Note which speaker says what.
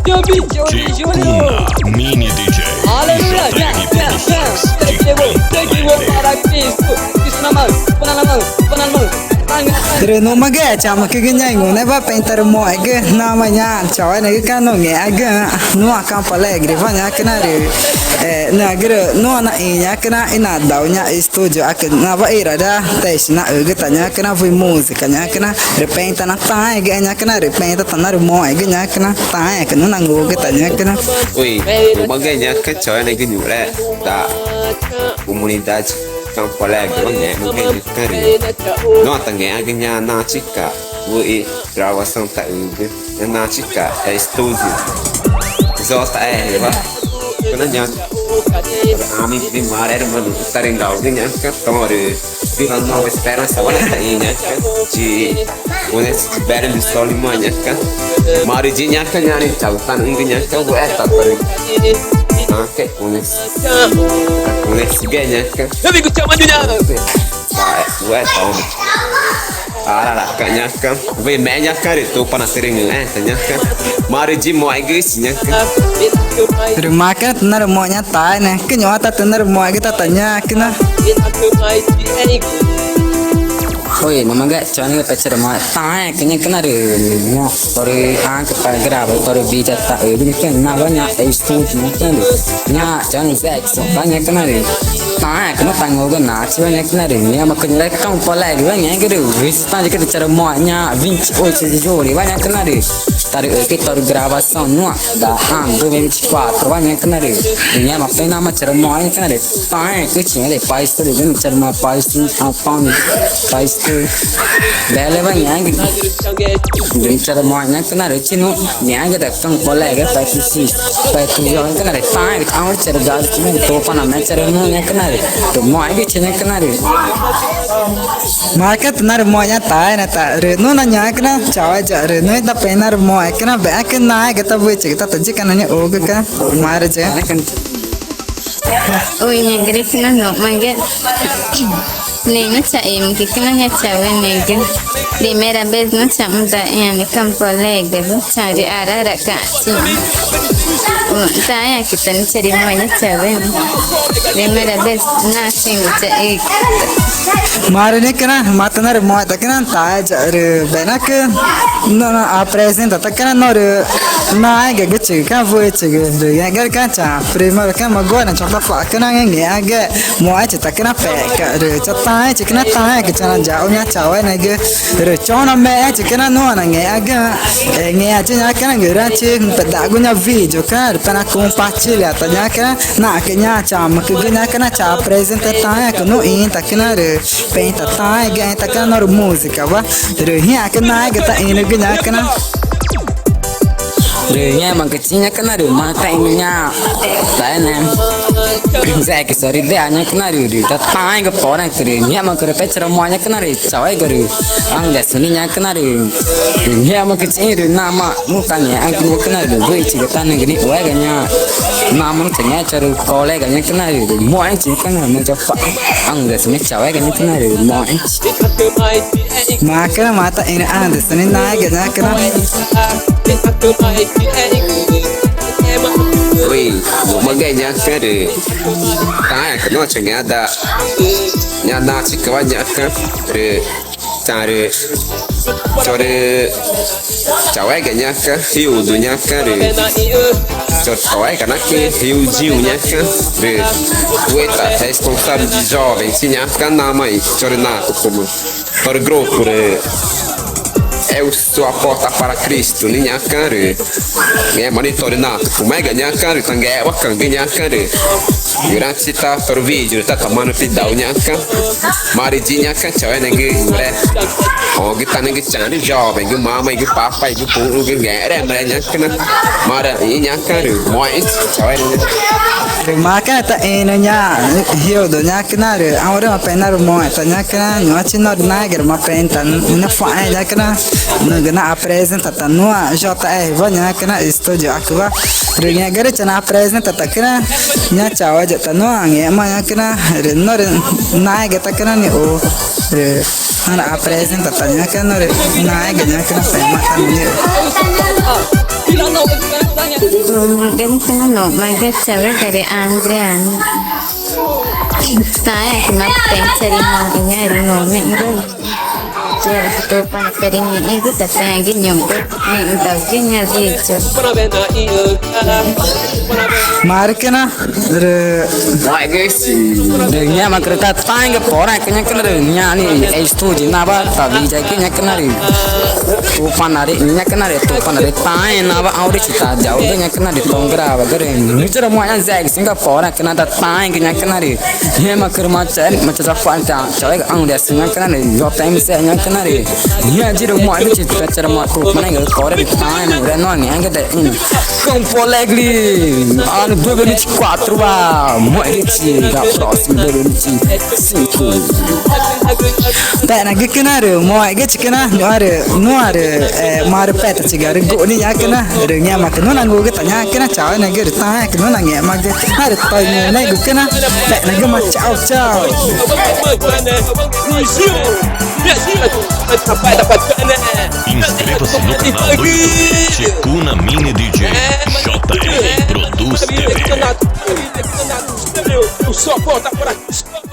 Speaker 1: Una mini DJ.
Speaker 2: Aleluia, para Cristo. Cristo na mão, põe na mão, põe na mão.
Speaker 3: Rồi nó mà ghé chả mà cái nhảy ngủ này va painter mọi cái nào mà nhà cháu này cái nó nghe cái nó campo alegre va nhà cái này na cái nó na nhà cái này na đào nhà studio cái na va ira da test na cái ta nhà cái na vui música nhà cái na repente na tai cái nhà cái na repente ta na mọi cái nhà cái na tai cái nó na ngủ cái ta nhà cái na
Speaker 4: ui mà cái nhà cái cháu này cái nhủ đấy đã comunidade Campo Alegre, né? Não tem carinho. Nota ganha ganhar na chica. Vui gravação tá ubi. Na chica é estúdio. Zosta é, va. Quando a gente ami de mar era mano, tá legal, ganha que tomare. Viva nova esperança, olha tá aí, né? De quando esse tiver de sol e manhã, maridinha canhane, tá lutando ganha que o é tá por Oke, unes ganya kan.
Speaker 2: Tapi ku cuma dunia.
Speaker 4: Baik, gue tahu. Lah, kayaknya kan. Gue mainnya kan itu panas sering tanya kan. Mari jim mau guys nya kan.
Speaker 3: Rồi mà cái nó mọi nhà tai này cái nhỏ ta tên nó mọi cái ta tanya cái na Oi, nama gak cuman kita pacar mau tanya kayaknya kena deh, mau sorry angkat pada grab, sorry bija tak, ini kan namanya istri kan, nya jangan seks, banyak kena deh, tanya kena tanggung kan, cuman kena deh, ya makanya kamu pola deh, banyak gitu, ristan jika cara maunya, vinci, oh sejujurnya banyak kena deh, tarik kita gravação nua, dah dua minggu cepat, banyak kena deh, ya makanya nama cara maunya kena deh, tanya kecil deh, pais tu deh, cara mau pais tu apa nih, pais Bele ba nyang gitu. Cara moanya kena recinu nyang gitu kan boleh gitu pasti yo kena re tai awal cara gas cuma to pana me cara moanya kena re to moanya gitu nya kena re market nar moanya tai na ta re no na nyang kena chawa ja re no ta penar moanya kena ba kena kita buat kita taji kananya og ka mar je kan
Speaker 5: Ui negeri kena no mangga Nenga cha em que kena nya chawe nega primera vez no chamda yani Campo Alegre cari arara ka saya kita ni cari mana chawe primera vez nasi cha
Speaker 3: Marine kena matanar mo ta kena ta jar bena ke na apresenta ta kena no na ga gichi ka voi chige ya ga ka cha primer ka magona chakla fa kena nge aga mo ai ta kena pe ka cha ta cha kena ta ke cha ja o nya cha wa na ge chona me cha kena no na nge aga nge a cha kena ge ra chi pa da gu nya video ka para compartilhar ta nya ka na ke nya cha ma ke nya kena cha apresenta ta ka no in ta kena penta ta ga ta kena no música va ya kena ga ta in ge nya kena Nya mang kecilnya kena deh mata ininya tanya saya kesari deh hanya kena deh tatang ke orang nya mang kerja semuanya kena deh cawai guru angga seninya kena deh nya mang kecil deh nama mukanya angkanya kena deh gue cerita negeri gue ganya nama tanya cari koleganya kena deh mau sih kena mencoba angga seni cawai ganya kena deh mau maka mata ini ada seni naik ganya kena
Speaker 4: Ui, một cái nhà cái thì cái nó chỉ nghe đã nhà đã chỉ có nhà cái thì cha thì cho đi cháu ấy cái nhà cái hiu rồi nhà cái thì cho cháu ấy cái nó cái hiu chiu nhà cái thì quay ta thấy con sao đi jovem si nhà cái nào mày cho đến nào cũng para grupo é sua porta para Cristo, ninha kare. É monitorinado, como é ganhar kare, tangue o kan ganhar kare. Durante tá por vídeo, tá tomando pidão nha kan. Maridinha kan cewek nengi mulai. Oh kita nengi cari job, nengi mama, nengi papa, nengi puru, nengi ngere, mulai nha kan. Mara ini nha kare, mois cewek nengi.
Speaker 3: Maka ta enya hiyo do nya kinare awre ma penar mo ta nya kana no chino nager ma penta na fa nya kana no gana apresenta ta no jota va nya kana studio akwa nya gare chana apresenta ta kana nya chawa jata no ange ma nya kana no nager ta kana ni o ana apresenta ta nya kana nager nya kana pa ma ta ni
Speaker 5: Ganito no, mag-sabi dari Andrian. Saya kimat-pensari mo inyari mo meron. Jadi itu panakari ni itu tapi yang nyom tu ni tahu gini aja.
Speaker 6: Markena
Speaker 4: Vai guys.
Speaker 3: Nya makrata tang pora kenya kana nya ni estudi na ba ta bija kenya kana ri upanare nya kana re to panare tang na ba aure chita jau nya kana ri tongra ba gare ni chara mo nya zag singa pora kana ta tang nya kana ri nya makrma chan macha sa fanta chawe aure singa kana ri yo time se nya kana ri nya jiro mo nya chita chara mo to mana ga pora ri tang re no ni anga da com polegli ano 2024 ba mo ri da próximo 2025
Speaker 6: tak nak kena ada mau agak kena no ada mar peta cigar go ni ya kena renya mak no nang go tanya kena caw na ger ta kena nang ya mak har toy ni na go kena tak nak ma caw caw
Speaker 1: Inscreva-se no canal do YouTube Checuna Mini DJ JR Produz TV.
Speaker 2: O só volta por aqui.